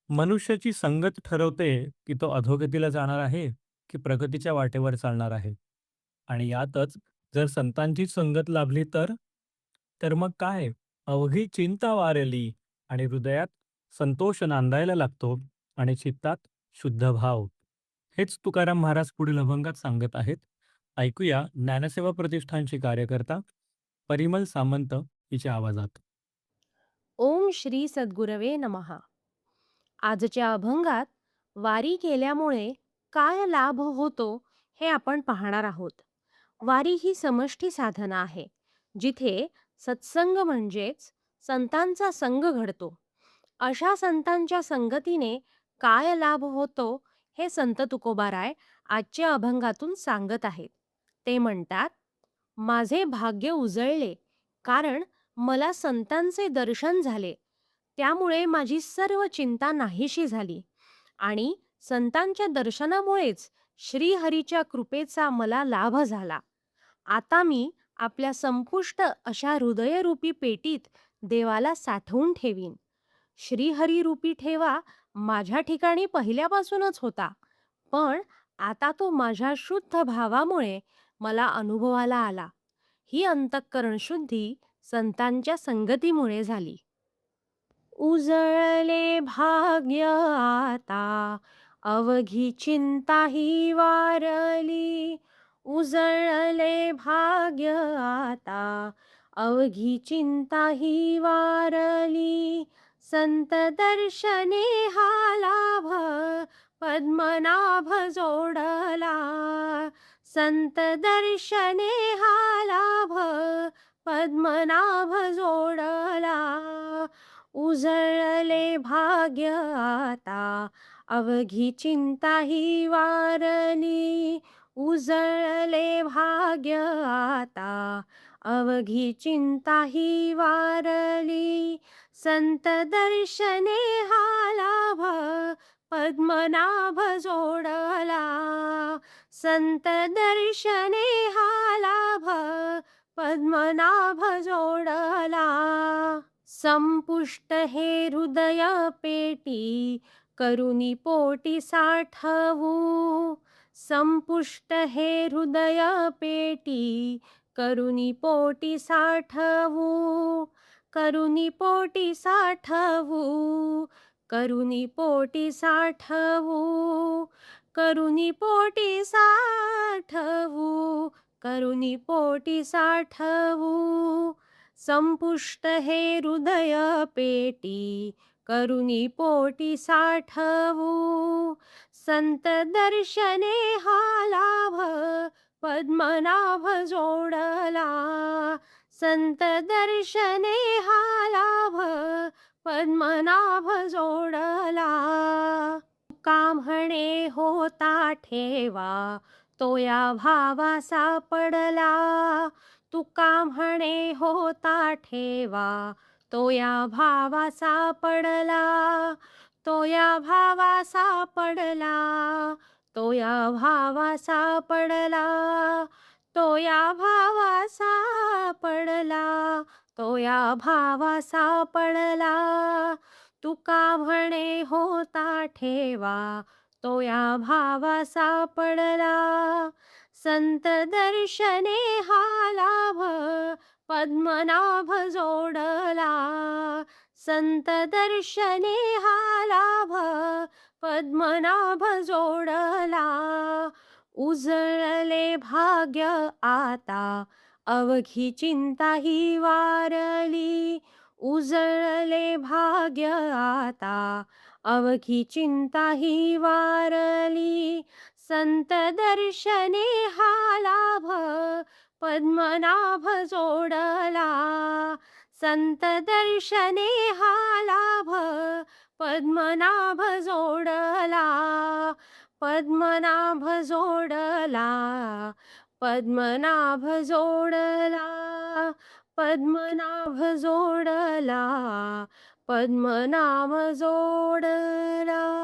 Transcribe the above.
मनुष्याची संगत ठरवते की तो अधोगतीला जाणार आहे की प्रगतीच्या वाटेवर चालणार आहे. आणि यातच जर संतांची संगत लाभली तर मग काय? अवघी चिंता वारेली आणि हृदयात संतोष नांदायला लागतो आणि चित्तात शुद्ध भाव. हेच तुकाराम महाराज पुढील अभंगात सांगत आहेत. ऐकूया ज्ञानसेवा प्रतिष्ठानची कार्यकर्ता परिमल सामंत हिच्या आवाजात. ओम श्री सद्गुरवे नमः. आजच्या अभंगात वारी केल्यामुळे काय लाभ होतो हे आपण पाहणार आहोत. वारी ही समष्टी साधना आहे, जिथे सत्संग म्हणजेच संतांचा संग घडतो. अशा संतांच्या संगतीने काय लाभ होतो हे संत तुकोबाराय आजच्या अभंगातून सांगत आहेत. ते म्हणतात, माझे भाग्य उजळले, कारण मला संतांचे दर्शन झाले. त्यामुळे माझी सर्व चिंता नाहीशी झाली आणि संतांच्या दर्शनामुळेच श्रीहरीच्या कृपेचा मला लाभ झाला. आता मी आपल्या संपुष्ट अशा हृदयरूपी पेटीत देवाला साठवून ठेवीन. श्रीहरिरूपी ठेवा माझ्या ठिकाणी पहिल्यापासूनच होता, पण आता तो माझ्या शुद्ध भावामुळे मला अनुभवाला आला. ही अंतःकरण शुद्धी संतांच्या संगतीमुळे झाली. उजळले भाग्य आता, अवघी चिंता ही वारली. उजळले भाग्य आता, अवघी चिंता ही वारली. संत दर्शने हा लाभ, पद्मनाभ जोडला. संत दर्शने हा लाभ, पद्मनाभ जोडला. उजळले भाग्य आता, अवघी चिंता ही वारली. उजळले भाग्य आता, अवघी चिंता ही वारली. संत दर्शने हा लाभ, पद्मनाभ जोडला. संत दर्शने हा लाभ, पद्मनाभ जोडला. संपुष्ट हे हृदय पेटी, करुणी पोटी साठवू. संपुष्ट हे हृदय पेटी, करुणी पोटी साठवू. करुणी पोटी साठवू. करुणी पोटी साठवू. करुणी पोटी साठवू. करुणी पोटी साठवू. संपुष्ट हे हृदय पेटी, करुणी पोटी साठवू. संत दर्शने हा लाभ, पद्मनाभ जोडला. संत दर्शने हा लाभ, पद्मनाभ जोडला. तुका म्हणे होता ठेवा, तो या भावा सापडला. तुका म्हणे होता ठेवा, तो या भावा सापडला. तो या भावा सापडला. तो या भावा सापडला. तो या भावा सापडला. तो या भावा सापडला. तुका म्हणे होता ठेवा, तो या भावा सापडला. संत दर्शने हा लाभ, पद्मनाभ जोडला. संत दर्शने हा लाभ, पद्मनाभ जोडला. उजळले भाग्य आता, अवघी चिंता ही वारली. उजळले भाग्य आता, अवघी चिंता ही वारली. संत दर्शने हा लाभ, पद्मनाभ जोडला. संत दर्शने हा लाभ, पद्मनाभ जोडला. पद्मनाभ जोडला. पद्मनाभ जोडला. पद्मनाभ जोडला. पद्मनाभ जोडला.